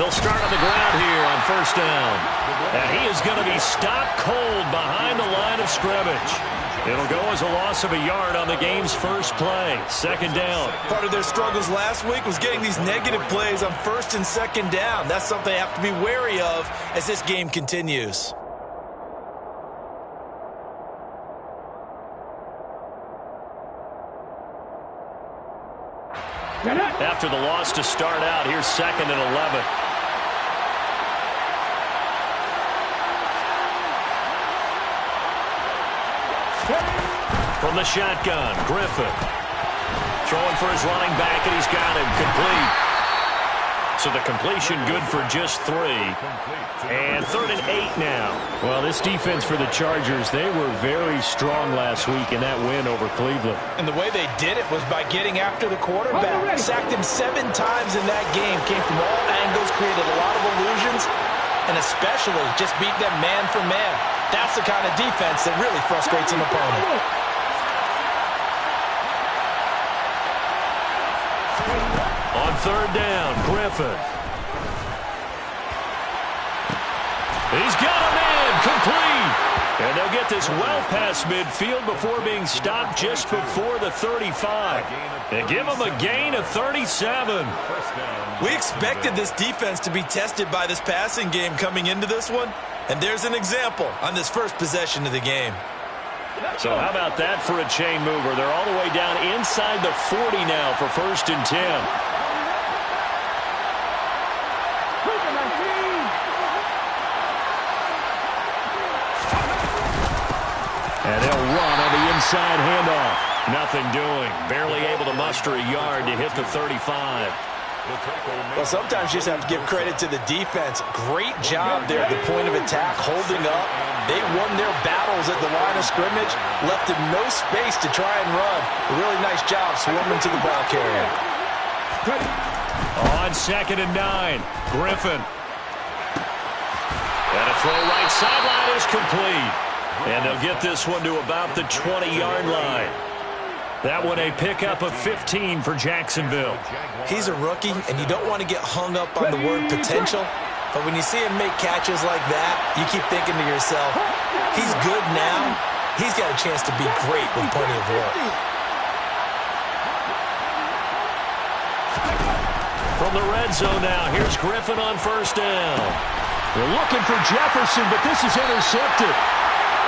They'll start on the ground here on first down. And he is going to be stopped cold behind the line of scrimmage. It'll go as a loss of a yard on the game's first play. Second down. Part of their struggles last week was getting these negative plays on first and second down. That's something they have to be wary of as this game continues. After the loss to start out, here's second and 11. From the shotgun, Griffin. Throwing for his running back, and he's got him complete. So the completion good for just 3. And 3rd and 8 now. Well, this defense for the Chargers, they were very strong last week in that win over Cleveland. And the way they did it was by getting after the quarterback. Sacked him 7 times in that game. Came from all angles, created a lot of illusions, and especially just beat them man for man. That's the kind of defense that really frustrates an opponent. On 3rd down, Griffin. He's got a man complete. And they'll get this well past midfield before being stopped just before the 35. And give them a gain of 37. We expected this defense to be tested by this passing game coming into this one. And there's an example on this first possession of the game. So how about that for a chain mover? They're all the way down inside the 40 now for 1st and 10. And they'll run on the inside handoff. Nothing doing. Barely able to muster a yard to hit the 35. Well, sometimes you just have to give credit to the defense. Great job there at the point of attack, holding up. They won their battles at the line of scrimmage, left them no space to try and run. A really nice job swarming to the ball carrier. On 2nd and 9, Griffin. And a throw right sideline is complete. And they'll get this one to about the 20-yard line. That one a pickup of 15 for Jacksonville. He's a rookie, and you don't want to get hung up on the word potential. But when you see him make catches like that, you keep thinking to yourself, he's good now. He's got a chance to be great with plenty of work. From the red zone now, here's Griffin on 1st down. They're looking for Jefferson, but this is intercepted.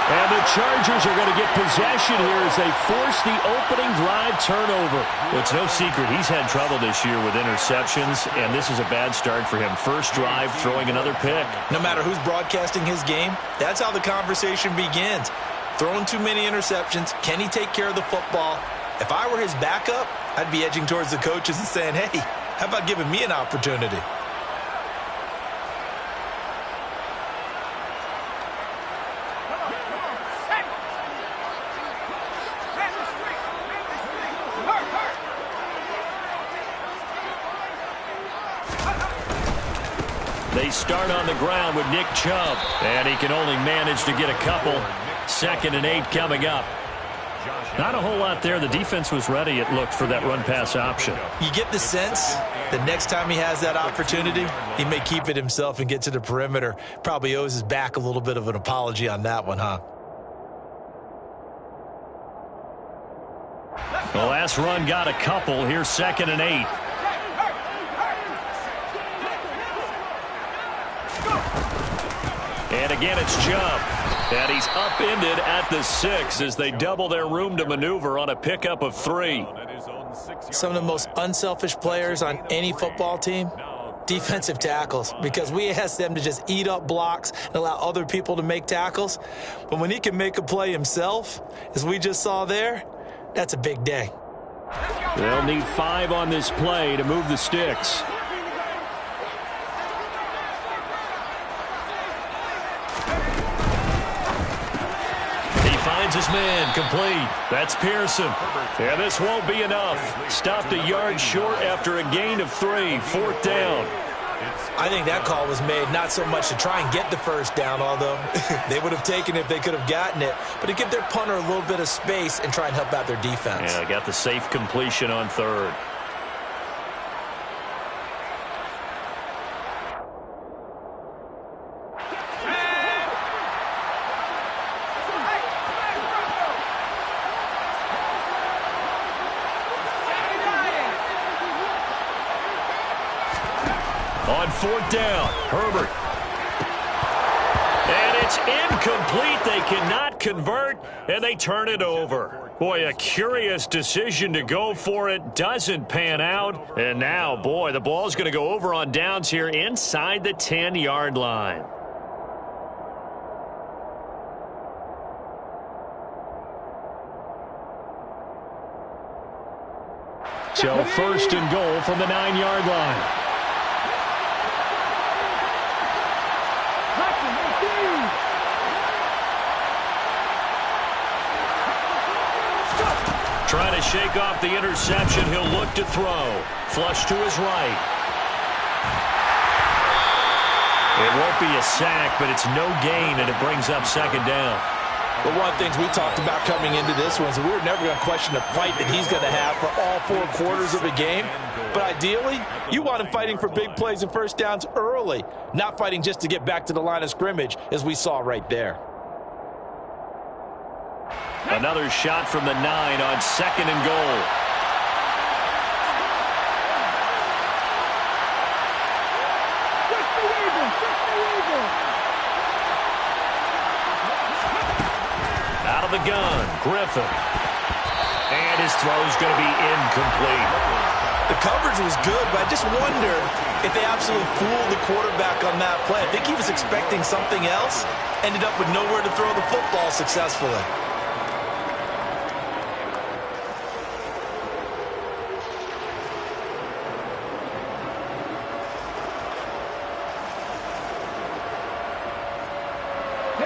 And the Chargers are going to get possession here as they force the opening drive turnover. Well, it's no secret he's had trouble this year with interceptions, and this is a bad start for him. First drive, throwing another pick. No matter who's broadcasting his game, that's how the conversation begins. Throwing too many interceptions, can he take care of the football? If I were his backup, I'd be edging towards the coaches and saying, hey, how about giving me an opportunity? They start on the ground with Nick Chubb, and he can only manage to get a couple. 2nd and 8 coming up. Not a whole lot there. The defense was ready, it looked, for that run-pass option. You get the sense that next time he has that opportunity, he may keep it himself and get to the perimeter. Probably owes his back a little bit of an apology on that one, huh? The last run got a couple. Here's 2nd and 8. And again, it's Chubb. And he's upended at the 6 as they double their room to maneuver on a pickup of 3. Some of the most unselfish players on any football team, defensive tackles, because we ask them to just eat up blocks and allow other people to make tackles. But when he can make a play himself, as we just saw there, that's a big day. They'll need 5 on this play to move the sticks. Finds his man complete. That's Pearson. Yeah, this won't be enough. Stopped a yard short after a gain of 3. 4th down. I think that call was made not so much to try and get the first down, although they would have taken it if they could have gotten it, but to give their punter a little bit of space and try and help out their defense. Yeah, got the safe completion on 3rd. On 4th down, Herbert. And it's incomplete. They cannot convert, and they turn it over. Boy, a curious decision to go for it. Doesn't pan out. And now, boy, the ball's going to go over on downs here inside the 10-yard line. So 1st and goal from the 9-yard line. Trying to shake off the interception. He'll look to throw. Flush to his right. It won't be a sack, but it's no gain, and it brings up 2nd down. But one of the things we talked about coming into this one is we were never going to question the fight that he's going to have for all 4 quarters of the game. But ideally, you want him fighting for big plays and first downs early, not fighting just to get back to the line of scrimmage, as we saw right there. Another shot from the 9 on 2nd and goal. Out of the gun, Griffin. And his throw's going to be incomplete. The coverage was good, but I just wonder if they absolutely fooled the quarterback on that play. I think he was expecting something else, ended up with nowhere to throw the football successfully.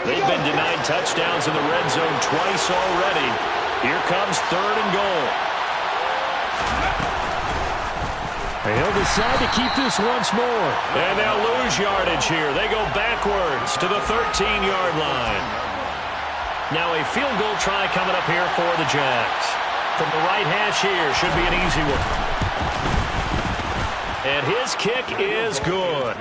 They've been denied touchdowns in the red zone twice already. Here comes 3rd and goal. He'll decide to keep this once more. And they'll lose yardage here. They go backwards to the 13-yard line. Now a field goal try coming up here for the Jags. From the right hash here, should be an easy one. And his kick is good.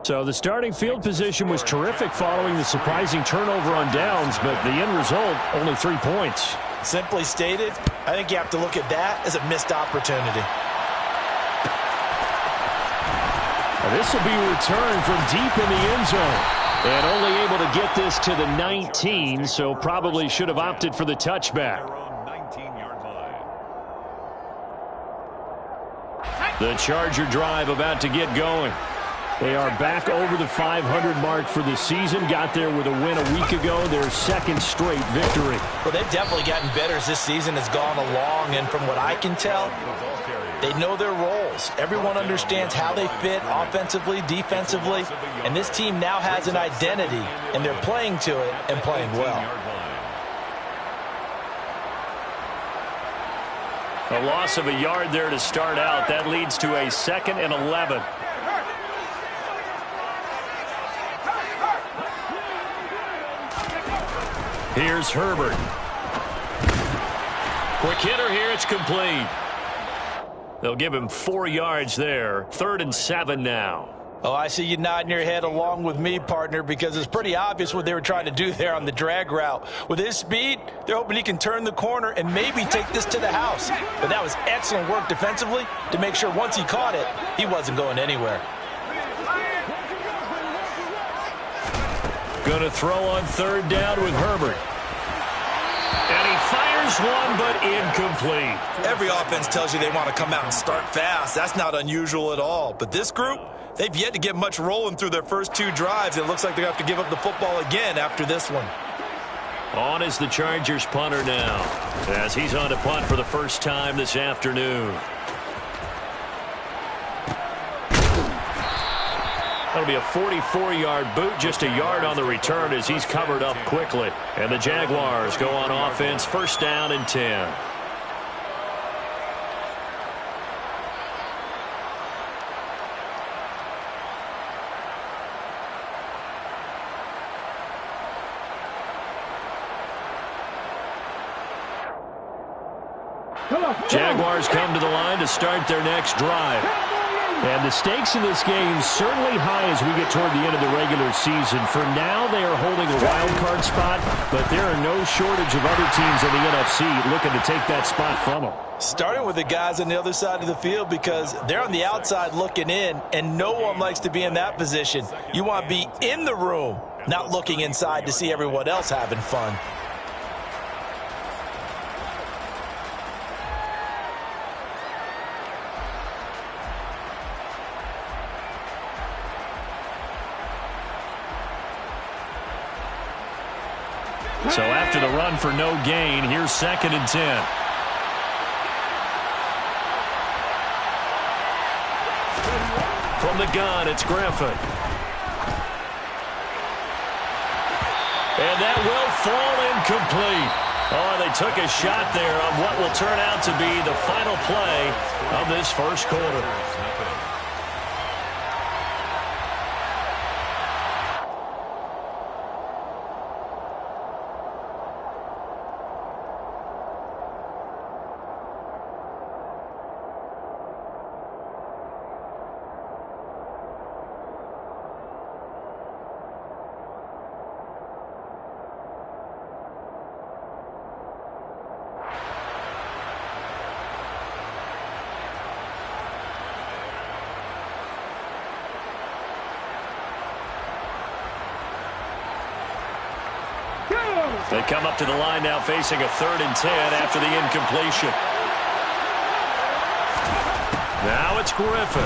So the starting field position was terrific following the surprising turnover on downs, but the end result, only 3 points. Simply stated, I think you have to look at that as a missed opportunity. This will be returned from deep in the end zone. And only able to get this to the 19, so probably should have opted for the touchback. The Charger drive about to get going. They are back over the 500 mark for the season. Got there with a win a week ago, their 2nd straight victory. Well, they've definitely gotten better as this season has gone along, and from what I can tell, they know their roles. Everyone understands how they fit offensively, defensively, and this team now has an identity, and they're playing to it and playing well. A loss of a yard there to start out. That leads to a 2nd and 11. Here's Herbert. Quick hitter here. It's complete. They'll give him 4 yards there. 3rd and 7 now. Oh, I see you nodding your head along with me, partner, because it's pretty obvious what they were trying to do there on the drag route. With his speed, they're hoping he can turn the corner and maybe take this to the house. But that was excellent work defensively to make sure once he caught it, he wasn't going anywhere. Going to throw on 3rd down with Herbert. And he fires one, but incomplete. Every offense tells you they want to come out and start fast. That's not unusual at all. But this group, they've yet to get much rolling through their first 2 drives. It looks like they're going to have to give up the football again after this one. On is the Chargers punter now, as he's on to punt for the first time this afternoon. That'll be a 44-yard boot, just a yard on the return as he's covered up quickly. And the Jaguars go on offense, 1st down and 10. Jaguars come to the line to start their next drive. And the stakes in this game certainly high as we get toward the end of the regular season. For now, they are holding a wild card spot, but there are no shortage of other teams in the NFC looking to take that spot from them. Starting with the guys on the other side of the field because they're on the outside looking in, and no one likes to be in that position. You want to be in the room, not looking inside to see everyone else having fun. So after the run for no gain, here's 2nd and 10. From the gun, it's Griffin. And that will fall incomplete. Oh, they took a shot there on what will turn out to be the final play of this first quarter. They come up to the line now facing a 3rd and 10 after the incompletion. Now it's Griffin.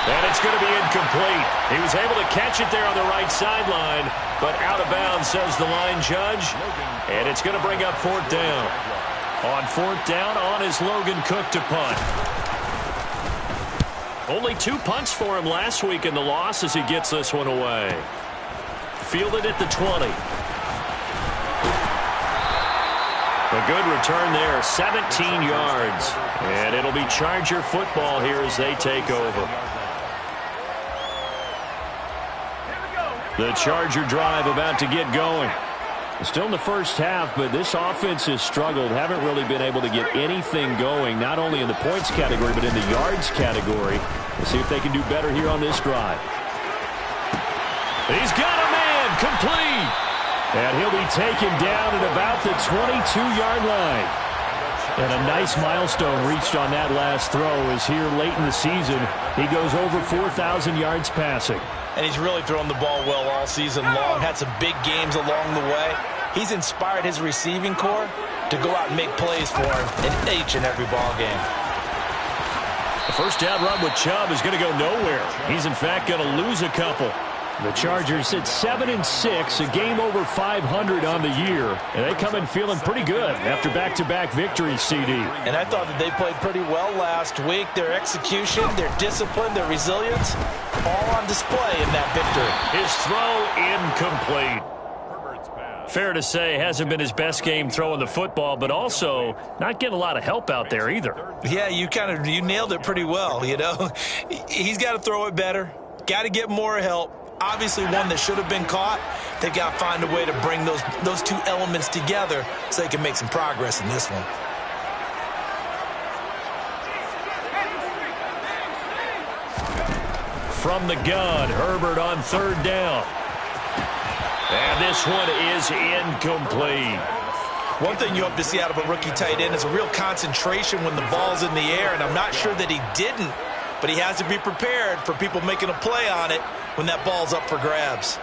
And it's going to be incomplete. He was able to catch it there on the right sideline, but out of bounds, says the line judge. And it's going to bring up 4th down. On 4th down, on is Logan Cook to punt. Only 2 punts for him last week in the loss as he gets this one away. Fielded at the 20. A good return there, 17 yards. And it'll be Charger football here as they take over. The Charger drive about to get going. Still in the first half, but this offense has struggled. Haven't really been able to get anything going, not only in the points category, but in the yards category. We'll see if they can do better here on this drive. He's got a man, complete. And he'll be taken down at about the 22-yard line. And a nice milestone reached on that last throw as here late in the season, he goes over 4,000 yards passing. And he's really thrown the ball well all season long. Had some big games along the way. He's inspired his receiving corps to go out and make plays for him in each and every ball game. The first down run with Chubb is going to go nowhere. He's, in fact, going to lose a couple. The Chargers sit 7-6, a game over 500 on the year. And they come in feeling pretty good after back-to-back victories, CD. And I thought that they played pretty well last week. Their execution, their discipline, their resilience, all on display in that victory. His throw incomplete. Fair to say, hasn't been his best game throwing the football, but also not getting a lot of help out there either. Yeah, you nailed it pretty well, you know. He's got to throw it better. Got to get more help. Obviously one that should have been caught. They've got to find a way to bring those two elements together so they can make some progress in this one. From the gun, Herbert on 3rd down. And this one is incomplete. One thing you hope to see out of a rookie tight end is a real concentration when the ball's in the air, and I'm not sure that he didn't, but he has to be prepared for people making a play on it when that ball's up for grabs.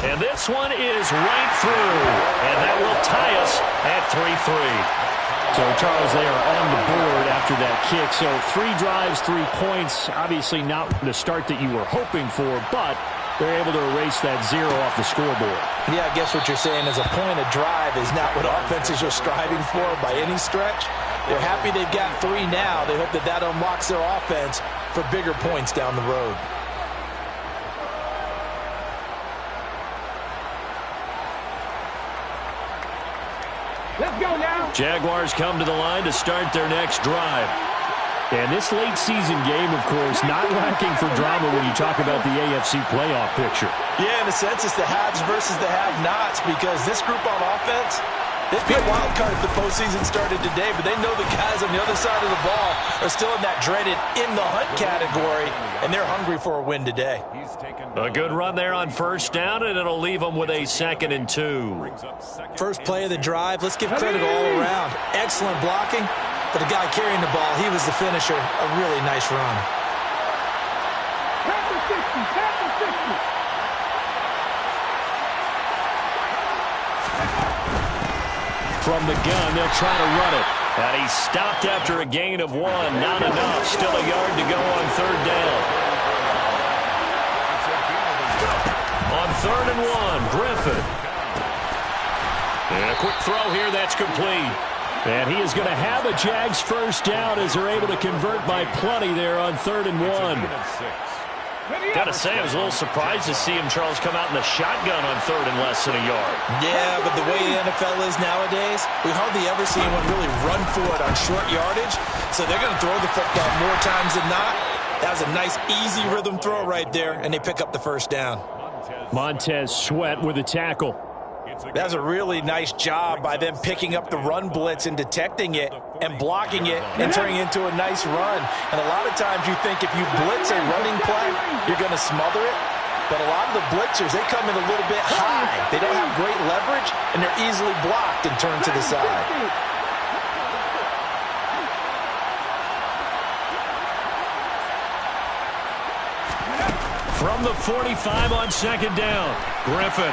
And this one is right through, and that will tie us at 3-3. So, Charles, they are on the board after that kick. So 3 drives, 3 points. Obviously not the start that you were hoping for, but they're able to erase that 0 off the scoreboard. Yeah, I guess what you're saying is a point of drive is not what offenses are striving for by any stretch. They're happy they've got 3 now. They hope that unlocks their offense for bigger points down the road. Let's go now. Jaguars come to the line to start their next drive. And this late season game, of course, not lacking for drama when you talk about the AFC playoff picture. Yeah, in a sense, it's the haves versus the have-nots because this group on offense, It'd be a wild card if the postseason started today, but they know the guys on the other side of the ball are still in that dreaded in-the-hunt category, and they're hungry for a win today. A good run there on first down, and it'll leave them with a 2nd and 2. First play of the drive, let's give credit all around. Excellent blocking, but the guy carrying the ball, he was the finisher. A really nice run. From the gun, they'll try to run it. And he's stopped after a gain of 1. Not enough. Still a yard to go on 3rd down. On 3rd and 1, Griffin. And a quick throw here, that's complete. And he is going to have a Jags first down as they're able to convert by plenty there on 3rd and 1. Got to say, I was a little surprised to see him, Charles, come out in the shotgun on 3rd and less than a yard. Yeah, but the way the NFL is nowadays, we hardly ever see anyone really run for it on short yardage. So they're going to throw the football more times than not. That was a nice, easy rhythm throw right there, and they pick up the first down. Montez Sweat with a tackle. That was a really nice job by them picking up the run blitz and detecting it and blocking it and turning it into a nice run. And a lot of times you think if you blitz a running play, you're going to smother it. But a lot of the blitzers, they come in a little bit high. They don't have great leverage, and they're easily blocked and turned to the side. From the 45 on 2nd down, Griffin.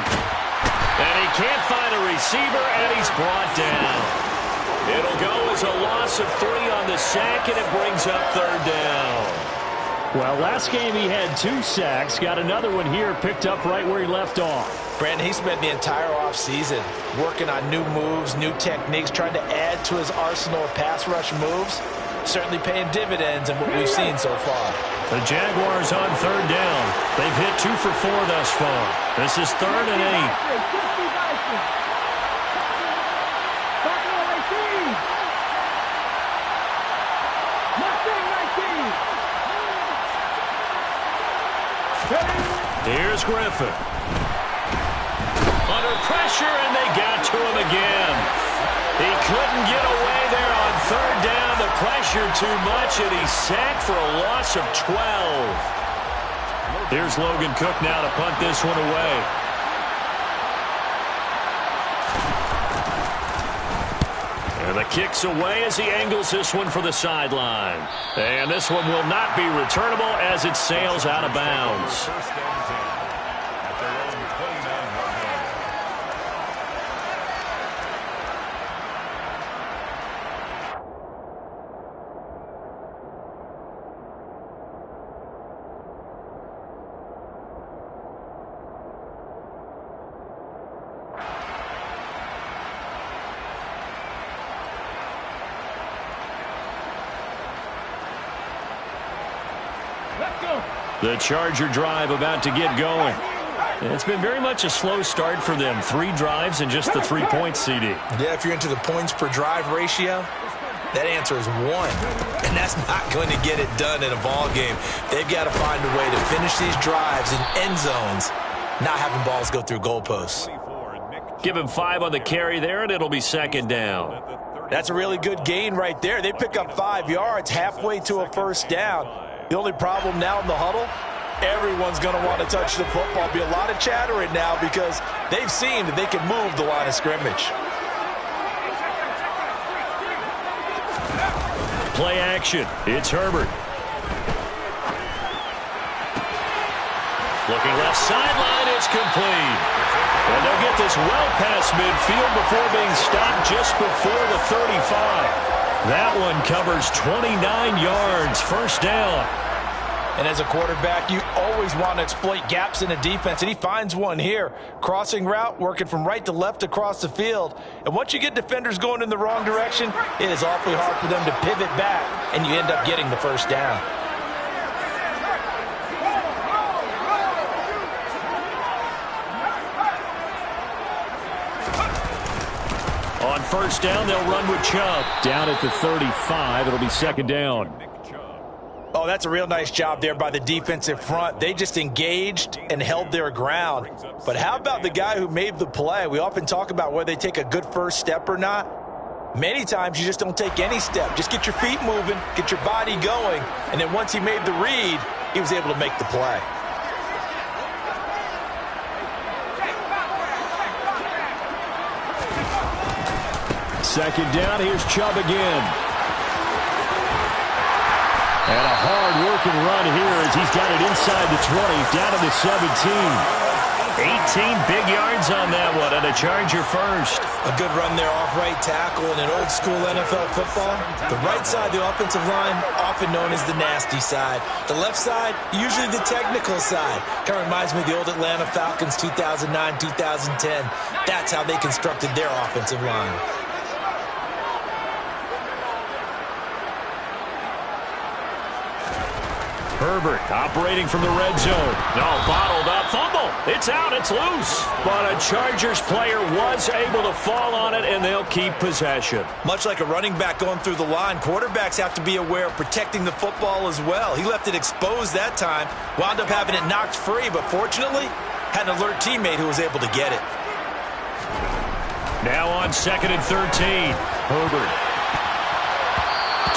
And he can't find a receiver, and he's brought down. It'll go as a loss of 3 on the sack, and it brings up 3rd down. Well, last game he had 2 sacks. Got another one here, picked up right where he left off. Brandon, he spent the entire offseason working on new moves, new techniques, trying to add to his arsenal of pass rush moves. Certainly paying dividends in what we've seen so far. The Jaguars on 3rd down. They've hit 2 for 4 thus far. This is 3rd and 8. Here's Griffin. Under pressure, and they got to him again. He couldn't get away there on 3rd down. The pressure too much, and he's sacked for a loss of 12. Here's Logan Cook now to punt this one away. And the kick's away as he angles this one for the sideline. And this one will not be returnable as it sails out of bounds. The Charger drive about to get going. It's been very much a slow start for them. 3 drives and just the 3 points, CD. Yeah, if you're into the points per drive ratio, that answer is 1. And that's not going to get it done in a ball game. They've got to find a way to finish these drives in end zones, not having balls go through goalposts. Give him 5 on the carry there, and it'll be 2nd down. That's a really good gain right there. They pick up 5 yards halfway to a first down. The only problem now in the huddle, everyone's going to want to touch the football. Be a lot of chattering now because they've seen that they can move the line of scrimmage. Play action. It's Herbert. Looking left sideline, it's complete. And they'll get this well past midfield before being stopped just before the 35. That one covers 29 yards. First down. And as a quarterback, you always want to exploit gaps in a defense, and he finds one here. Crossing route, working from right to left across the field. And once you get defenders going in the wrong direction, it is awfully hard for them to pivot back, and you end up getting the first down. On first down, they'll run with Chubb. Down at the 35, it'll be 2nd down. Oh, that's a real nice job there by the defensive front. They just engaged and held their ground. But how about the guy who made the play? We often talk about whether they take a good first step or not. Many times you just don't take any step. Just get your feet moving, get your body going, and then once he made the read, he was able to make the play. Second down, here's Chubb again. And a hard-working run here as he's got it inside the 20, down to the 17. 18 big yards on that one, and a Charger first. A good run there off right tackle in an old-school NFL football. The right side of the offensive line, often known as the nasty side. The left side, usually the technical side. Kind of reminds me of the old Atlanta Falcons 2009, 2010. That's how they constructed their offensive line. Herbert operating from the red zone. No, bottled up. Fumble. It's out. It's loose. But a Chargers player was able to fall on it, and they'll keep possession. Much like a running back going through the line, quarterbacks have to be aware of protecting the football as well. He left it exposed that time, wound up having it knocked free, but fortunately, had an alert teammate who was able to get it. Now on 2nd and 13. Herbert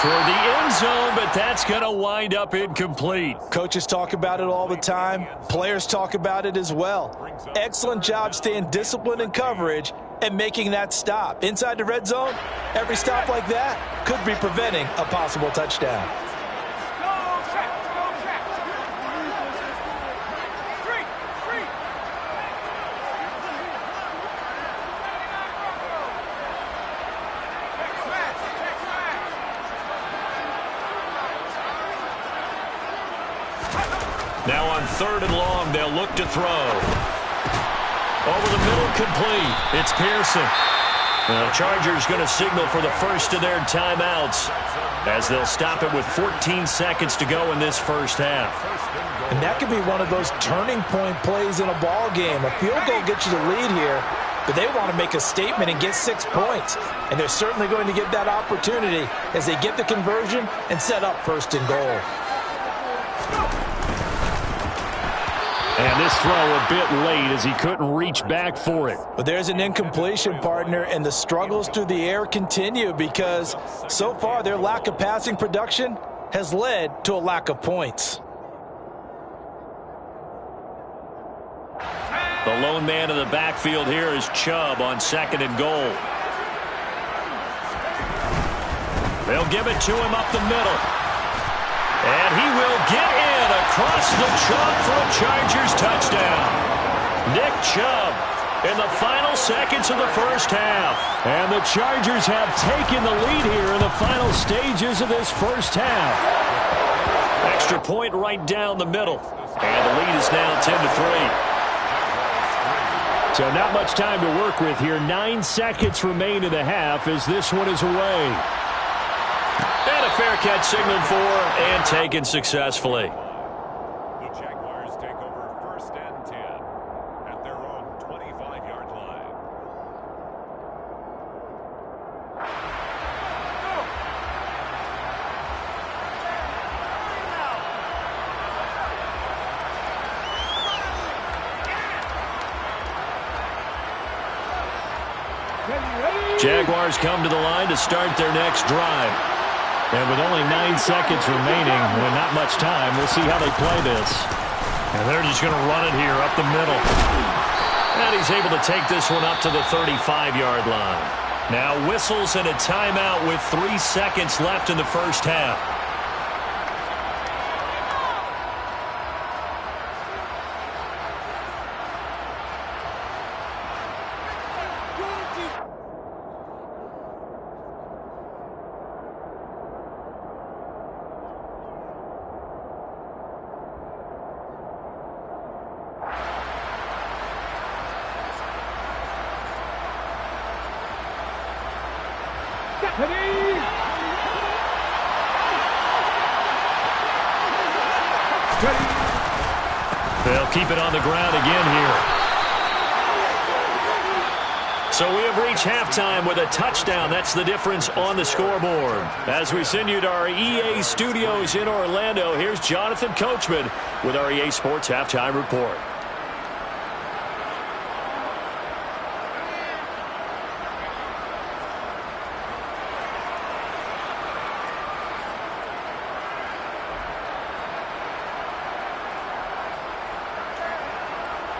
toward the end zone, but that's going to wind up incomplete. Coaches talk about it all the time. Players talk about it as well. Excellent job staying disciplined in coverage and making that stop. Inside the red zone, every stop like that could be preventing a possible touchdown. Now on 3rd and long, they'll look to throw. Over the middle, complete. It's Pearson. The Chargers going to signal for the first of their timeouts as they'll stop it with 14 seconds to go in this first half. And that could be one of those turning point plays in a ball game. A field goal gets you the lead here, but they want to make a statement and get 6 points. And they're certainly going to get that opportunity as they get the conversion and set up 1st and goal. And this throw a bit late as he couldn't reach back for it. But there's an incompletion, partner, and the struggles through the air continue because so far their lack of passing production has led to a lack of points. The lone man in the backfield here is Chubb on 2nd and goal. They'll give it to him up the middle. And he will get in across the chalk for a Chargers touchdown. Nick Chubb in the final seconds of the first half. And the Chargers have taken the lead here in the final stages of this first half. Extra point right down the middle. And the lead is now 10-3. So not much time to work with here. 9 seconds remain in the half as this one is away. And a fair catch signaled for and taken successfully. The Jaguars take over 1st and 10 at their own 25-yard line. Jaguars come to the line to start their next drive. And with only 9 seconds remaining, and not much time, we'll see how they play this. And they're just going to run it here up the middle. And he's able to take this one up to the 35-yard line. Now whistles and a timeout with 3 seconds left in the first half. They'll keep it on the ground again here. So we have reached halftime with a touchdown. That's the difference on the scoreboard. As we send you to our EA studios in Orlando, here's Jonathan Coachman with our EA Sports Halftime Report.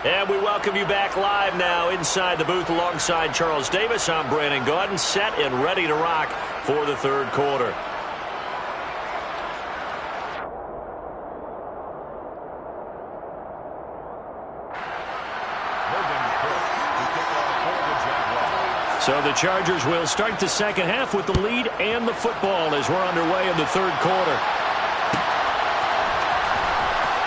And we welcome you back live now inside the booth alongside Charles Davis. I'm Brandon Gaudin, set and ready to rock for the third quarter. So the Chargers will start the second half with the lead and the football as we're underway in the third quarter.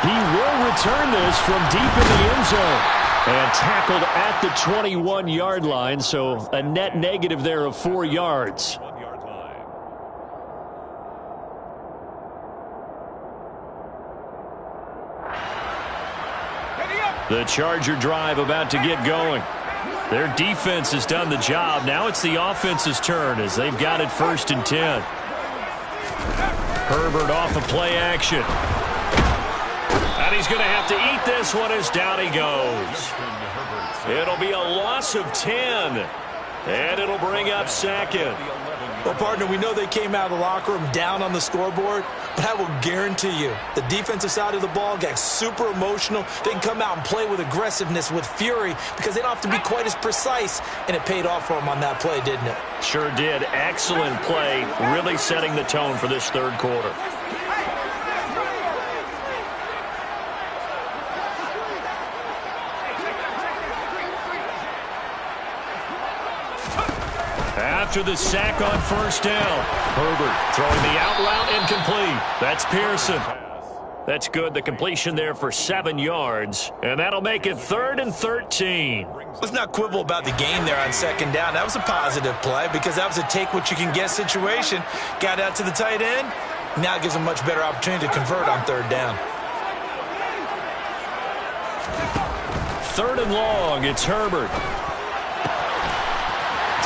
He will return this from deep in the end zone and tackled at the 21-yard line, so a net negative there of 4 yards. The Charger drive about to get going. Their defense has done the job. Now it's the offense's turn as they've got it 1st and 10. Herbert off of play action. And he's going to have to eat this one as down he goes. It'll be a loss of 10. And it'll bring up second. Well, partner, we know they came out of the locker room down on the scoreboard, but I will guarantee you the defensive side of the ball got super emotional. They can come out and play with aggressiveness, with fury, because they don't have to be quite as precise, and it paid off for them on that play, didn't it? Sure did. Excellent play, really setting the tone for this third quarter. After the sack on 1st down, Herbert throwing the out route incomplete. That's Pearson. That's good. The completion there for 7 yards, and that'll make it 3rd and 13. Let's not quibble about the gain there on 2nd down. That was a positive play because that was a take-what-you-can-get situation. Got out to the tight end. Now it gives them a much better opportunity to convert on 3rd down. 3rd and long. It's Herbert.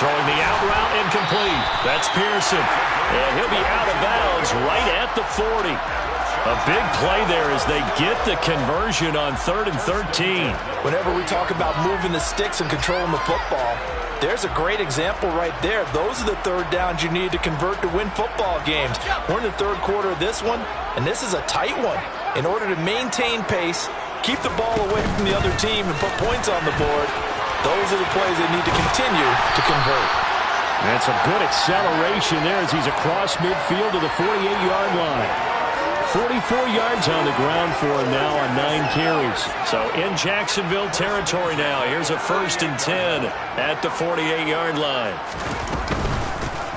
Throwing the out route incomplete. That's Pearson. And he'll be out of bounds right at the 40. A big play there as they get the conversion on 3rd and 13. Whenever we talk about moving the sticks and controlling the football, there's a great example right there. Those are the 3rd downs you need to convert to win football games. We're in the 3rd quarter of this one, and this is a tight one. In order to maintain pace, keep the ball away from the other team, and put points on the board, those are the plays they need to continue to convert. That's a good acceleration there as he's across midfield to the 48-yard line. 44 yards on the ground for him now on 9 carries. So in Jacksonville territory now. Here's a 1st and 10 at the 48-yard line.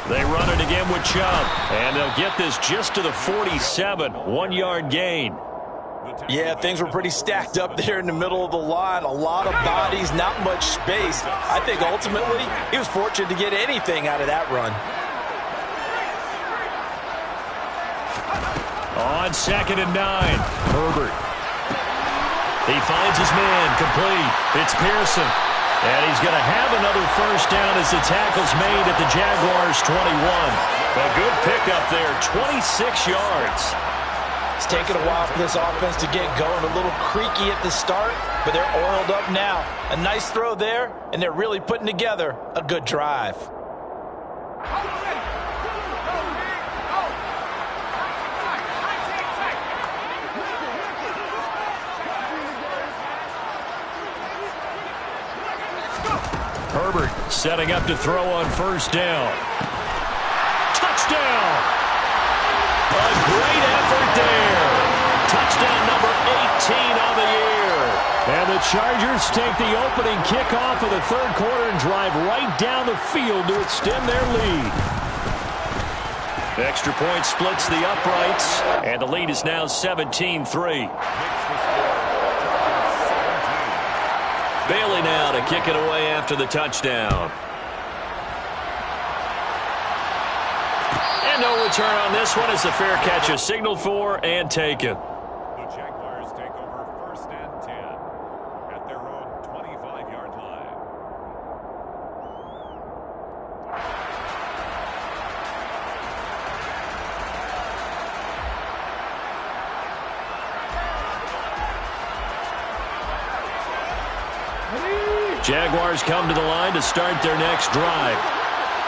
They run it again with Chubb. And they'll get this just to the 47. 1-yard gain. Yeah, things were pretty stacked up there in the middle of the line. A lot of bodies, not much space. I think ultimately he was fortunate to get anything out of that run. On 2nd and 9, Herbert. He finds his man, complete. It's Pearson. And he's going to have another 1st down as the tackle's made at the Jaguars' 21. A good pickup there, 26 yards. It's taken a while for this offense to get going. A little creaky at the start, but they're oiled up now. A nice throw there, and they're really putting together a good drive. Herbert setting up to throw on 1st down. Touchdown! A great effort there. Touchdown number 18 on the year. And the Chargers take the opening kickoff of the third quarter and drive right down the field to extend their lead. Extra point splits the uprights, and the lead is now 17-3. Bailey now to kick it away after the touchdown. And no return on this one as the fair catch is signaled for and taken. The Jaguars take over 1st and 10 at their own 25-yard line. Jaguars come to the line to start their next drive.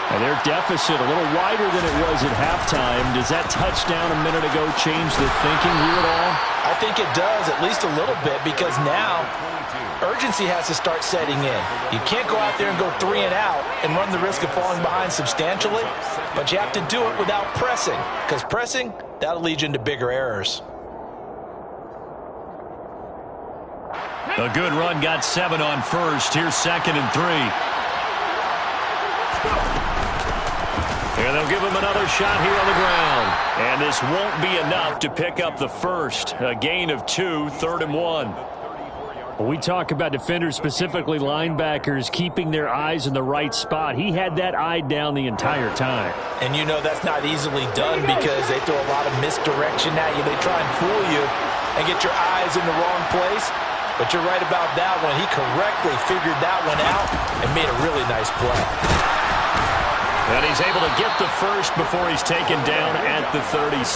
And their deficit a little wider than it was at halftime. Does that touchdown a minute ago change the thinking here at all? I think it does, at least a little bit, because now urgency has to start setting in. You can't go out there and go 3 and out and run the risk of falling behind substantially, but you have to do it without pressing, because pressing, that'll lead you into bigger errors. A good run got 7 on first. Here's 2nd and 3. And they'll give him another shot here on the ground. And this won't be enough to pick up the first. A gain of 2, 3rd and 1. When we talk about defenders, specifically linebackers, keeping their eyes in the right spot, he had that eye down the entire time. And you know that's not easily done because they throw a lot of misdirection at you. They try and fool you and get your eyes in the wrong place. But you're right about that one. He correctly figured that one out and made a really nice play. And he's able to get the first before he's taken down at the 36.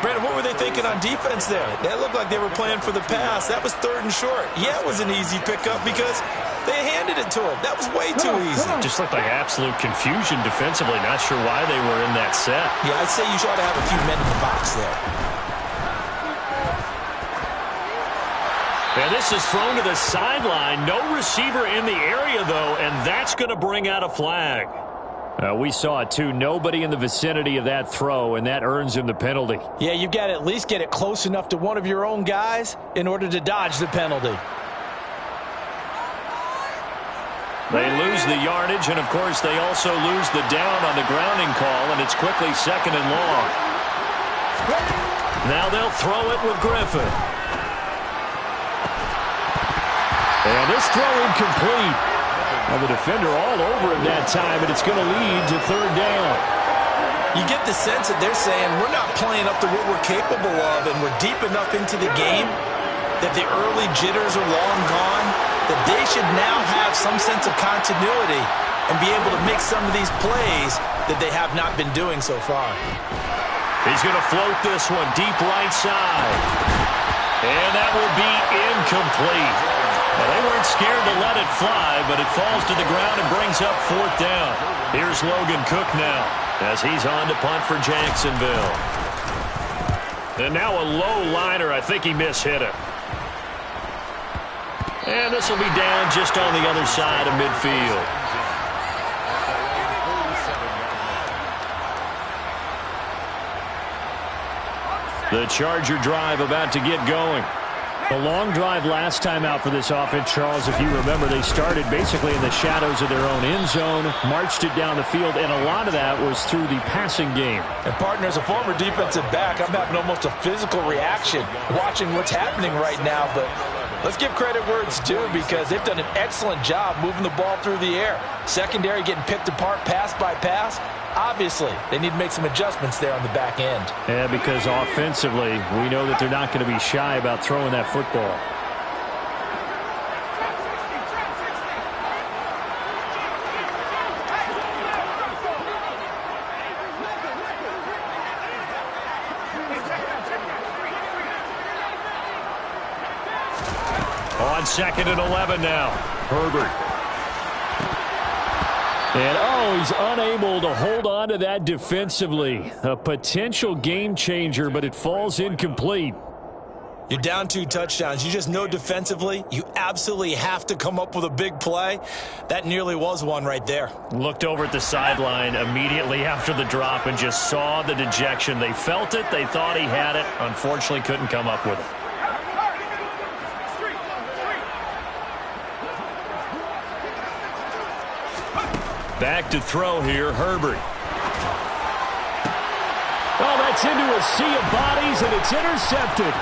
Brandon, what were they thinking on defense there? That looked like they were playing for the pass. That was 3rd and short. Yeah, it was an easy pickup because they handed it to him. That was way too easy. Just looked like absolute confusion defensively. Not sure why they were in that set. Yeah, I'd say you should have a few men in the box there. And this is thrown to the sideline. No receiver in the area, though, and that's going to bring out a flag. We saw it, too. Nobody in the vicinity of that throw, and that earns him the penalty. Yeah, you've got to at least get it close enough to one of your own guys in order to dodge the penalty. They lose the yardage, and, of course, they also lose the down on the grounding call, and it's quickly 2nd and long. Now they'll throw it with Griffin. And this throw incomplete. And the defender all over him that time, and it's going to lead to 3rd down. You get the sense that they're saying we're not playing up to what we're capable of, and we're deep enough into the game that the early jitters are long gone, that they should now have some sense of continuity and be able to make some of these plays that they have not been doing so far. He's going to float this one deep right side. And that will be incomplete. Well, they weren't scared to let it fly, but it falls to the ground and brings up 4th down. Here's Logan Cook now as he's on to punt for Jacksonville. And now a low liner. I think he mishit it. And this will be down just on the other side of midfield. The Charger drive about to get going. The long drive last time out for this offense, Charles, if you remember, they started basically in the shadows of their own end zone, marched it down the field, and a lot of that was through the passing game. And, partner, as a former defensive back, I'm having almost a physical reaction watching what's happening right now. But let's give credit where it's due because they've done an excellent job moving the ball through the air. Secondary getting picked apart pass by pass. Obviously, they need to make some adjustments there on the back end. Yeah, because offensively, we know that they're not going to be shy about throwing that football. On 2nd and 11 now. Herbert. And, he's unable to hold on to that defensively. A potential game changer, but it falls incomplete. You're down 2 touchdowns. You just know defensively you absolutely have to come up with a big play. That nearly was one right there. Looked over at the sideline immediately after the drop and just saw the dejection. They felt it. They thought he had it. Unfortunately, couldn't come up with it. Back to throw here, Herbert. Oh, that's into a sea of bodies, and it's intercepted.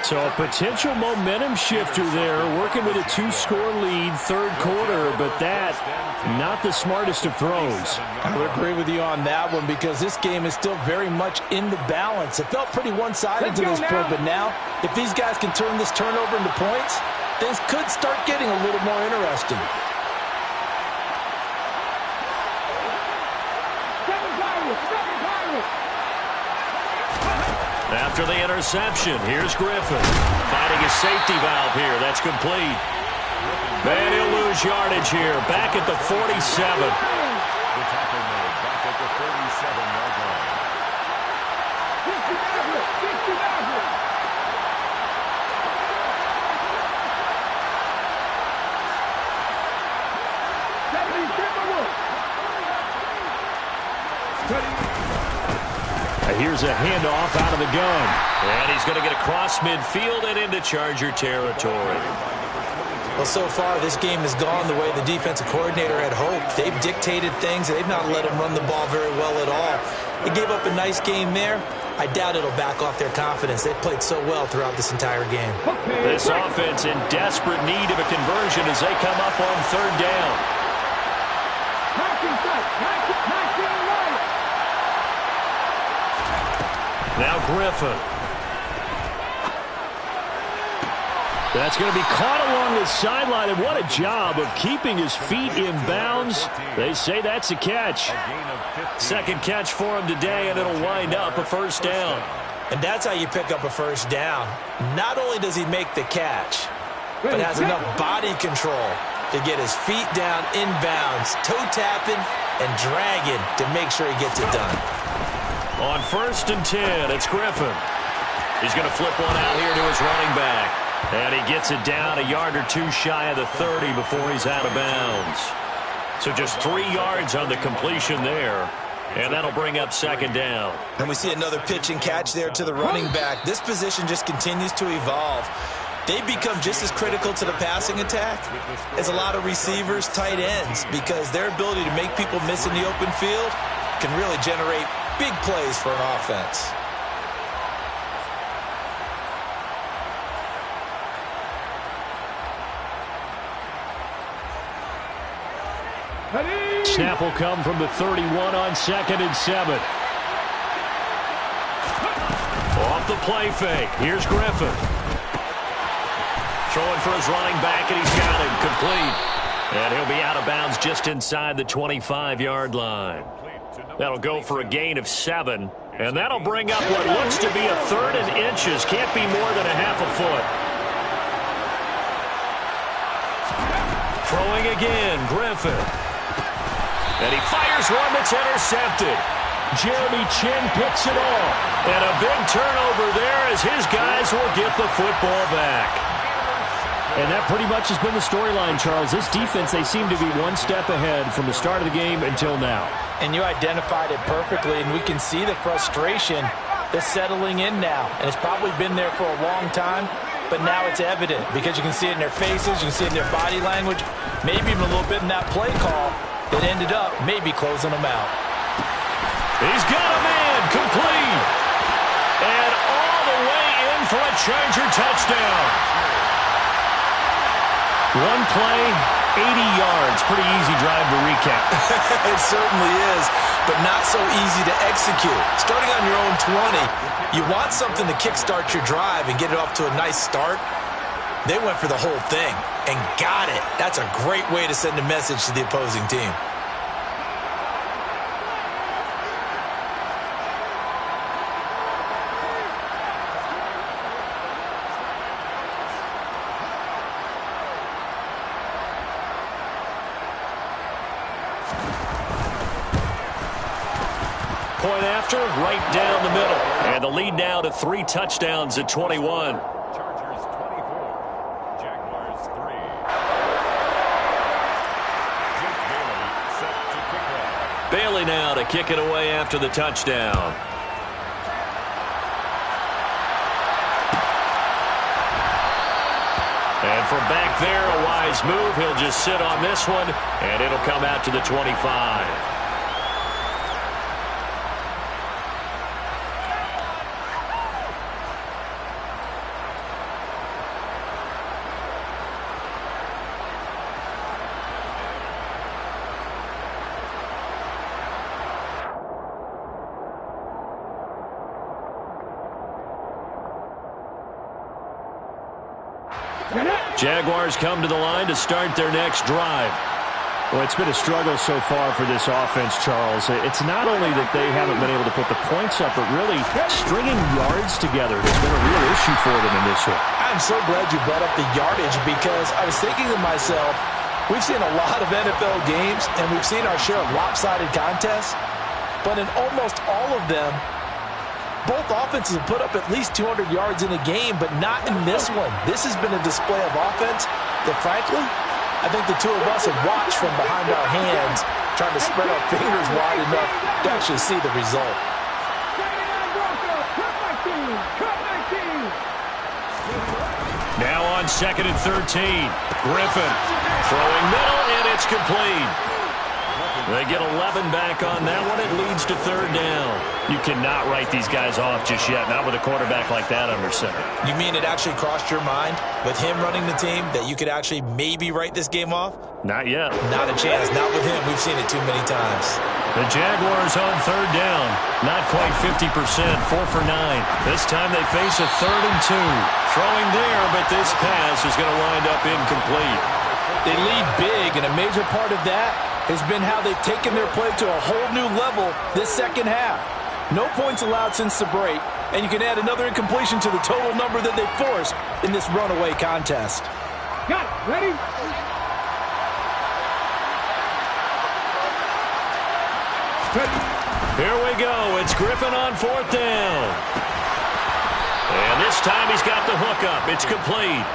So a potential momentum shifter there, working with a 2-score lead, 3rd quarter, but that, not the smartest of throws. I would agree with you on that one because this game is still very much in the balance. It felt pretty one-sided to this point, but now, if these guys can turn this turnover into points, things could start getting a little more interesting. After the interception, here's Griffin. Finding his safety valve here. That's complete. And he'll lose yardage here. Back at the 47. The tackle made back at the 37-yard line. Here's a handoff out of the gun. And he's going to get across midfield and into Charger territory. Well, so far, this game has gone the way the defensive coordinator had hoped. They've dictated things. They've not let him run the ball very well at all. They gave up a nice game there. I doubt it'll back off their confidence. They've played so well throughout this entire game. This offense in desperate need of a conversion as they come up on third down. Now Griffin. That's going to be caught along the sideline, and what a job of keeping his feet in bounds. They say that's a catch. Second catch for him today, and it'll wind up a first down. And that's how you pick up a first down. Not only does he make the catch, but has enough body control to get his feet down in bounds, toe tapping and dragging to make sure he gets it done. On 1st and 10, it's Griffin. He's going to flip one out here to his running back. And he gets it down a yard or two shy of the 30 before he's out of bounds. So just 3 yards on the completion there. And that'll bring up second down. And we see another pitch and catch there to the running back. This position just continues to evolve. They've become just as critical to the passing attack as a lot of receivers, tight ends, because their ability to make people miss in the open field can really generate big plays for an offense. Snap will come from the 31 on 2nd and 7. Off the play fake. Here's Griffin. Throwing for his running back, and he's got him complete. And he'll be out of bounds just inside the 25-yard line. That'll go for a gain of 7. And that'll bring up what looks to be a 3rd and inches. Can't be more than a half a foot. Throwing again, Griffin. And he fires one that's intercepted. Jeremy Chin picks it off. And a big turnover there as his guys will get the football back. And that pretty much has been the storyline, Charles. This defense, they seem to be one step ahead from the start of the game until now. And you identified it perfectly, and we can see the frustration that's settling in now. And it's probably been there for a long time, but now it's evident because you can see it in their faces, you can see it in their body language, maybe even a little bit in that play call that ended up maybe closing them out. He's got a man complete. And all the way in for a Charger touchdown. One play, 80 yards. Pretty easy drive to recap. It certainly is, but not so easy to execute. Starting on your own 20, you want something to kickstart your drive and get it off to a nice start. They went for the whole thing and got it. That's a great way to send a message to the opposing team. Point after, right down the middle. And the lead now to 3 touchdowns at 21. Chargers 24, Jaguars 3. Jake Bailey set to kick off. Bailey now to kick it away after the touchdown. And from back there, a wise move. He'll just sit on this one, and it'll come out to the 25. Jaguars come to the line to start their next drive. Well, it's been a struggle so far for this offense, Charles. It's not only that they haven't been able to put the points up, but really stringing yards together has been a real issue for them in this one. I'm so glad you brought up the yardage because I was thinking to myself, we've seen a lot of NFL games, and we've seen our share of lopsided contests, but in almost all of them, both offenses have put up at least 200 yards in a game, but not in this one. This has been a display of offense that, frankly, I think the two of us have watched from behind our hands, trying to spread our fingers wide enough to actually see the result. Now on 2nd and 13. Griffin throwing middle, and it's complete. They get 11 back on that one. It leads to 3rd down. You cannot write these guys off just yet, not with a quarterback like that under center. You mean it actually crossed your mind with him running the team that you could actually maybe write this game off? Not yet. Not a chance. Not with him. We've seen it too many times. The Jaguars on 3rd down. Not quite 50%, 4 for 9. This time they face a 3rd and 2. Throwing there, but this pass is going to wind up incomplete. They lead big, and a major part of that has been how they've taken their play to a whole new level this second half. No points allowed since the break, and you can add another incompletion to the total number that they forced in this runaway contest. Got it. Ready? Here we go. It's Griffin on 4th down. And this time he's got the hook up. It's complete.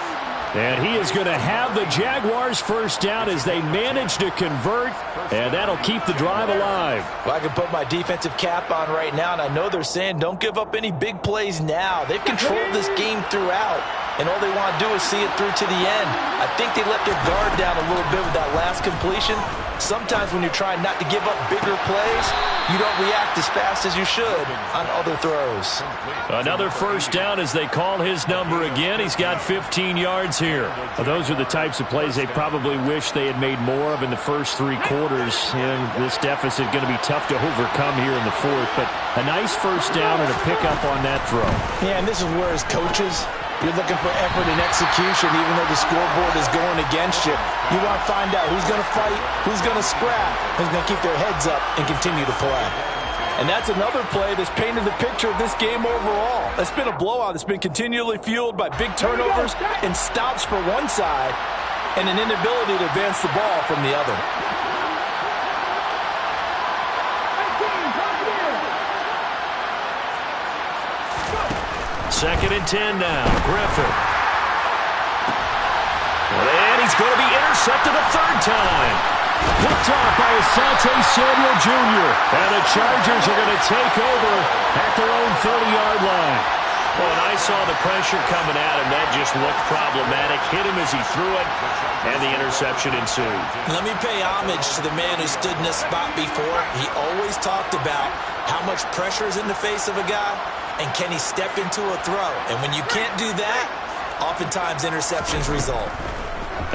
And he is going to have the Jaguars first down as they manage to convert, and that'll keep the drive alive. Well, I can put my defensive cap on right now, and I know they're saying don't give up any big plays now. They've controlled this game throughout, and all they want to do is see it through to the end. I think they let their guard down a little bit with that last completion. Sometimes when you're trying not to give up bigger plays, you don't react as fast as you should on other throws. Another first down as they call his number again. He's got 15 yards here. Well, those are the types of plays they probably wish they had made more of in the first 3 quarters. And this deficit going to be tough to overcome here in the 4th. But a nice first down and a pickup on that throw. Yeah, and this is where as coaches, you're looking for effort and execution even though the scoreboard is going against you. You want to find out who's going to fight, who's going to scrap, who's going to keep their heads up and continue to play. And that's another play that's painted the picture of this game overall. It's been a blowout. It's been continually fueled by big turnovers and stops for one side and an inability to advance the ball from the other. Second and 10 now. Griffin. And he's going to be intercepted a 3rd time. Picked off by Asante Samuel Jr. And the Chargers are going to take over at their own 30-yard line. Well, when I saw the pressure coming at him, that just looked problematic. Hit him as he threw it, and the interception ensued. Let me pay homage to the man who stood in this spot before. He always talked about how much pressure is in the face of a guy, and can he step into a throw? And when you can't do that, oftentimes interceptions result.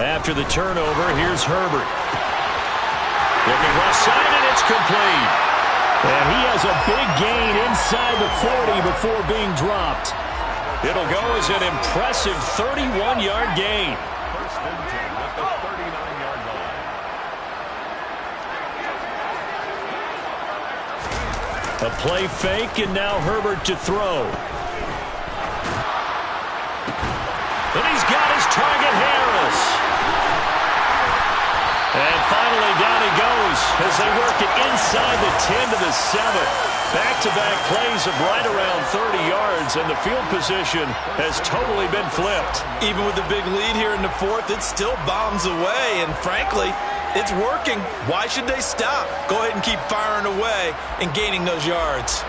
After the turnover, here's Herbert. Looking left side, and it's complete. And he has a big gain inside the 40 before being dropped. It'll go as an impressive 31-yard gain. First and 10 at the 39-yard line. A play fake, and now Herbert to throw. And he's got his target, Harris. And finally, down he goes as they work it inside the 10 to the 7. Back-to-back plays of right around 30 yards, and the field position has totally been flipped. Even with the big lead here in the 4th, it still bombs away, and frankly, it's working. Why should they stop? Go ahead and keep firing away and gaining those yards.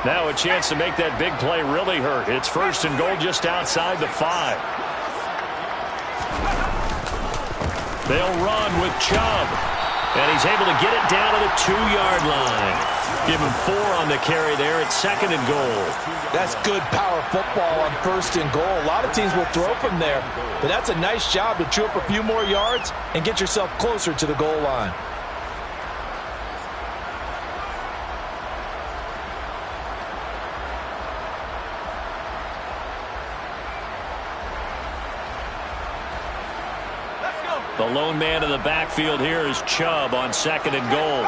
Now a chance to make that big play really hurt. It's 1st and goal just outside the 5. They'll run with Chubb. And he's able to get it down to the 2-yard line. Give him 4 on the carry there at 2nd and goal. That's good power football on 1st and goal. A lot of teams will throw from there, but that's a nice job to chew up a few more yards and get yourself closer to the goal line. The lone man in the backfield here is Chubb on 2nd and goal.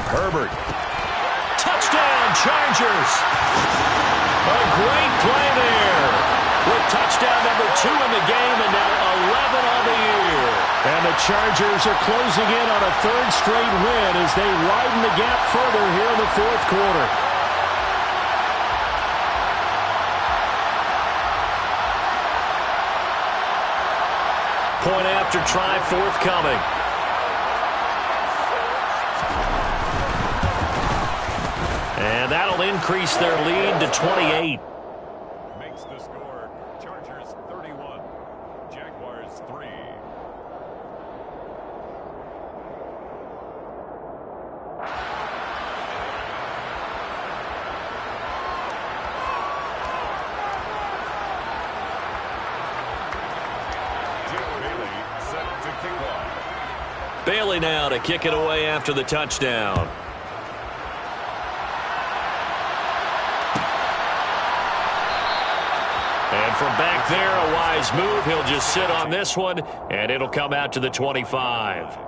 Herbert. Touchdown, Chargers. A great play there. With touchdown number 2 in the game and now 11 on the year. And the Chargers are closing in on a 3rd straight win as they widen the gap further here in the 4th quarter. Point after try forthcoming. And that'll increase their lead to 28. Makes the score Chargers 31, Jaguars 3. Bailey now to kick it away after the touchdown. And from back there, a wise move. He'll just sit on this one, and it'll come out to the 25.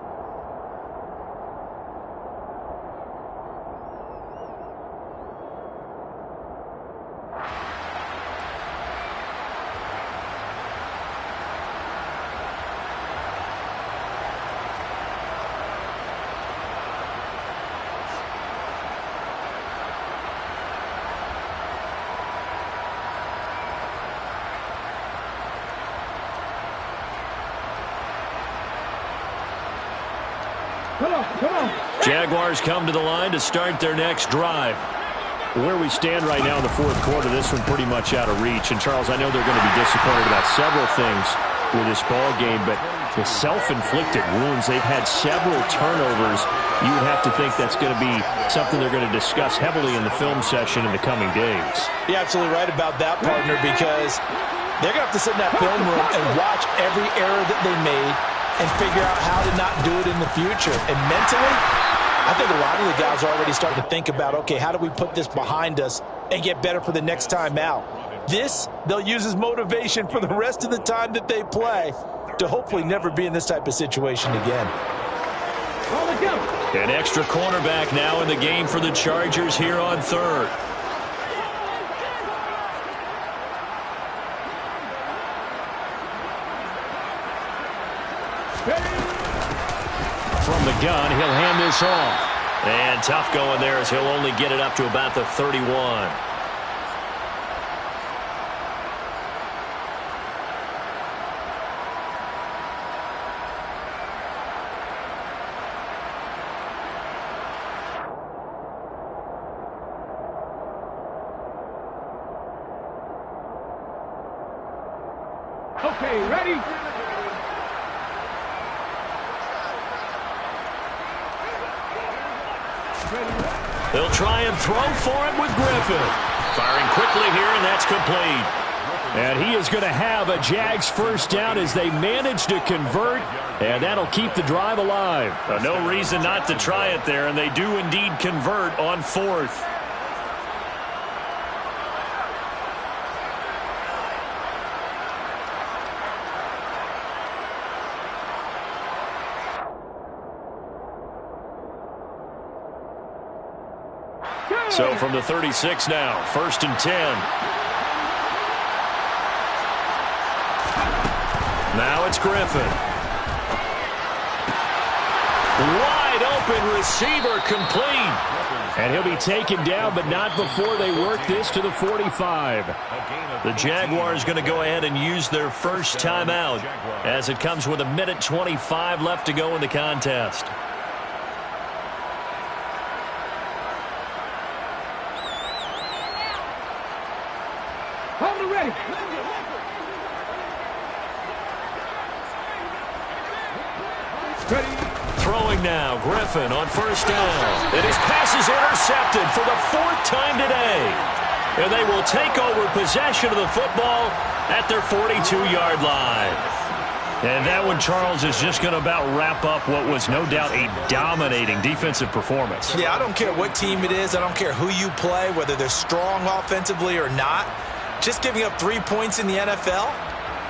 Jaguars come to the line to start their next drive. Where we stand right now in the 4th quarter, this one pretty much out of reach. And, Charles, I know they're going to be disappointed about several things with this ball game, but the self-inflicted wounds, they've had several turnovers. You would have to think that's going to be something they're going to discuss heavily in the film session in the coming days. You're absolutely right about that, partner, because they're going to have to sit in that film room and watch every error that they made and figure out how to not do it in the future. And mentally, I think a lot of the guys are already starting to think about, okay, how do we put this behind us and get better for the next time out? This, they'll use as motivation for the rest of the time that they play to hopefully never be in this type of situation again. An extra cornerback now in the game for the Chargers here on 3rd. From the gun, he'll hand this off. And tough going there as he'll only get it up to about the 31. Okay, ready? They'll try and throw for it with Griffin. Firing quickly here, and that's complete. And he is going to have a Jags first down as they manage to convert, and that'll keep the drive alive. No reason not to try it there, and they do indeed convert on 4th. So from the 36 now, 1st and 10. Now it's Griffin. Wide open receiver complete. And he'll be taken down, but not before they work this to the 45. The Jaguars going to go ahead and use their first timeout as it comes with 1:25 left to go in the contest. Throwing now, Griffin on 1st down. And his pass is intercepted for the 4th time today. And they will take over possession of the football at their 42-yard line. And that one, Charles, is just going to about wrap up what was no doubt a dominating defensive performance. Yeah, I don't care what team it is. I don't care who you play, whether they're strong offensively or not. just giving up 3 points in the NFL,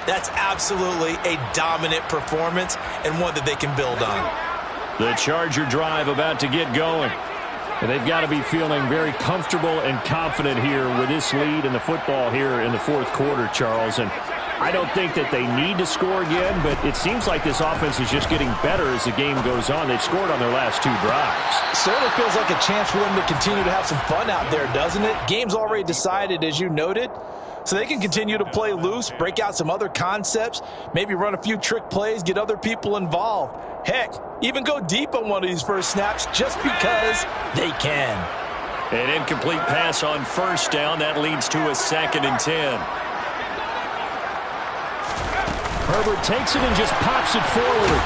that's absolutely a dominant performance and one that they can build on. The Charger drive about to get going. And they've got to be feeling very comfortable and confident here with this lead in the football here in the fourth quarter, Charles. And I don't think that they need to score again, but it seems like this offense is just getting better as the game goes on. They've scored on their last 2 drives. Certainly feels like a chance for them to continue to have some fun out there, doesn't it? Game's already decided, as you noted. So they can continue to play loose, break out some other concepts, maybe run a few trick plays, get other people involved. Heck, even go deep on one of these first snaps just because they can. An incomplete pass on first down. That leads to a 2nd and 10. Herbert takes it and just pops it forward.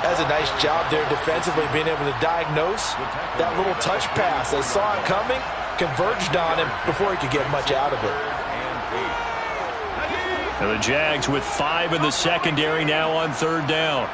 That's a nice job there defensively, being able to diagnose that little touch pass. They saw it coming, converged on him before he could get much out of it. And the Jags with 5 in the secondary now on 3rd down.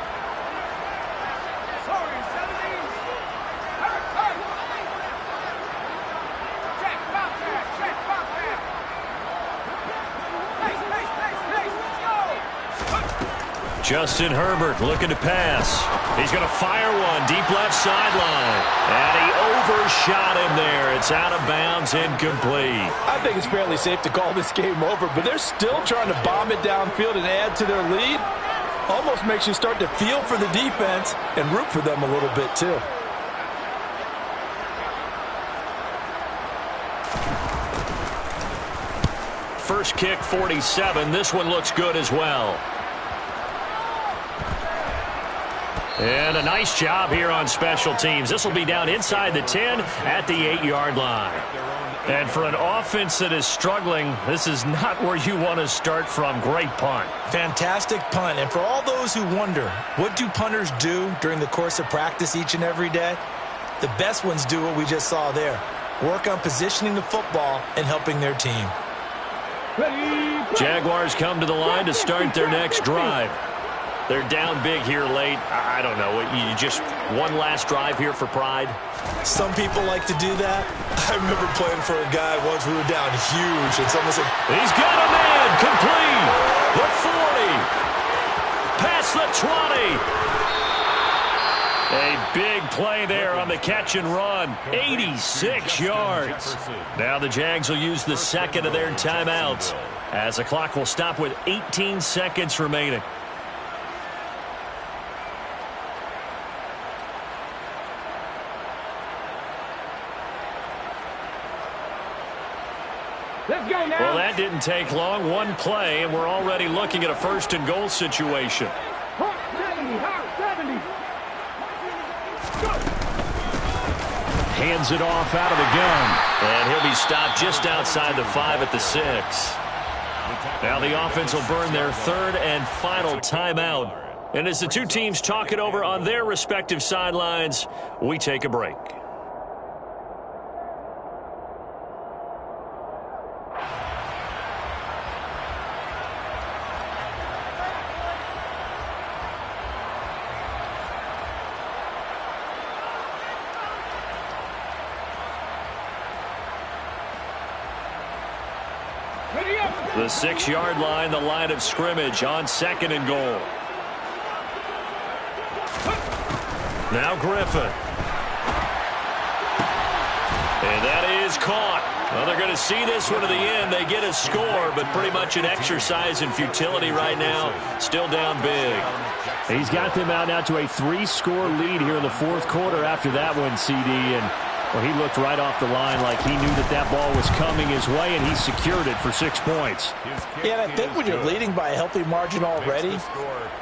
Justin Herbert looking to pass. He's going to fire one deep left sideline. And he overshot him there. It's out of bounds, incomplete. I think it's fairly safe to call this game over, but they're still trying to bomb it downfield and add to their lead. Almost makes you start to feel for the defense and root for them a little bit too. First kick, 47. This one looks good as well. And a nice job here on special teams. This will be down inside the 10 at the 8-yard line. And for an offense that is struggling, this is not where you want to start from. Great punt. Fantastic punt. And for all those who wonder, what do punters do during the course of practice each and every day? The best ones do what we just saw there. Work on positioning the football and helping their team. Jaguars come to the line to start their next drive. They're down big here late. I don't know. You just one last drive here for pride? Some people like to do that. I remember playing for a guy once we were down huge, and someone said, he's got a man, complete. The 40. Past the 20. A big play there on the catch and run. 86 yards. Now the Jags will use the 2nd of their timeouts as the clock will stop with 18 seconds remaining. Let's go now. Well, that didn't take long. One play, and we're already looking at a 1st and goal situation. 70. Hands it off out of the gun. And he'll be stopped just outside the 5 at the 6. Now the offense will burn their 3rd and final timeout. And as the two teams talk it over on their respective sidelines, we take a break. The 6-yard line, the line of scrimmage on 2nd and goal. Now Griffin. And that is caught. Well, they're going to see this one to the end. They get a score, but pretty much an exercise in futility right now. Still down big. He's got them out now to a 3-score lead here in the fourth quarter after that one, CD. And well, he looked right off the line like he knew that that ball was coming his way, and he secured it for 6 points. Yeah, and I think when you're leading by a healthy margin already,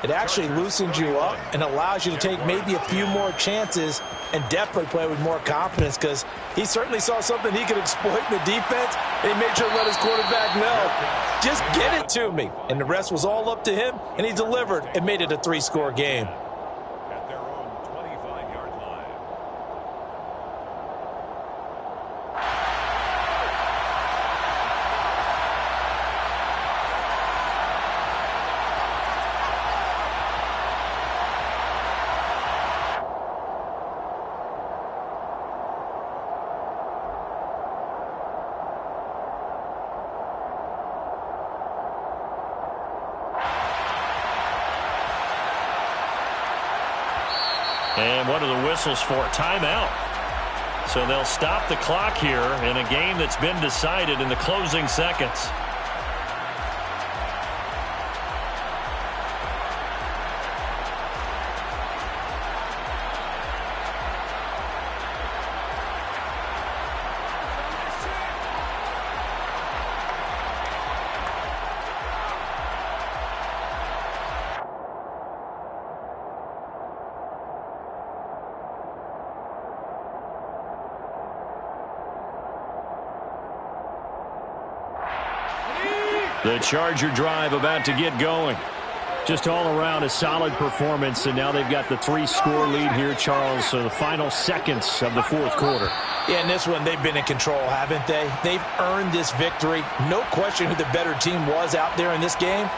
it actually loosens you up and allows you to take maybe a few more chances and definitely play with more confidence, because he certainly saw something he could exploit in the defense, and he made sure to let his quarterback know, just get it to me. And the rest was all up to him, and he delivered and made it a 3-score game. At their own 25-yard line. And what are the whistles for? Timeout. So they'll stop the clock here in a game that's been decided in the closing seconds. The Charger drive about to get going. Just all around a solid performance, and now they've got the 3-score lead here, Charles, so the final seconds of the fourth quarter. Yeah, in this one, they've been in control, haven't they? They've earned this victory. No question who the better team was out there in this game.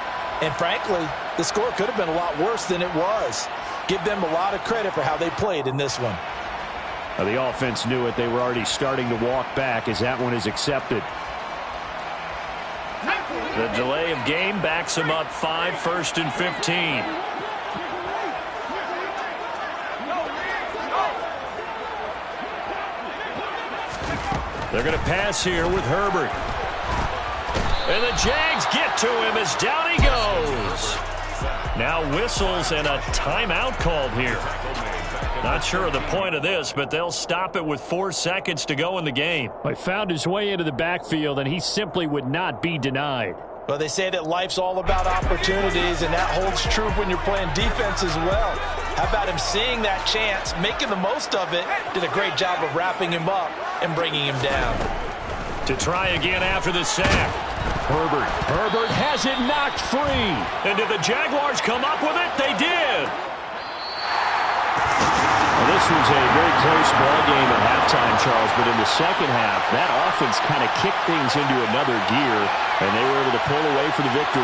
And frankly, the score could have been a lot worse than it was. Give them a lot of credit for how they played in this one. Now, the offense knew it. They were already starting to walk back as that one is accepted. The delay of game backs them up 5, 1st and 15. They're going to pass here with Herbert. And the Jags get to him as down he goes. Now whistles and a timeout called here. Not sure of the point of this, but they'll stop it with 4 seconds to go in the game. He found his way into the backfield, and he simply would not be denied. Well, they say that life's all about opportunities, and that holds true when you're playing defense as well. How about him seeing that chance, making the most of it, did a great job of wrapping him up and bringing him down. To try again after the sack. Herbert has it knocked free. And did the Jaguars come up with it? They did. Well, this was a very close ball game at halftime, Charles, but in the second half, that offense kind of kicked things into another gear, and they were able to pull away for the victory.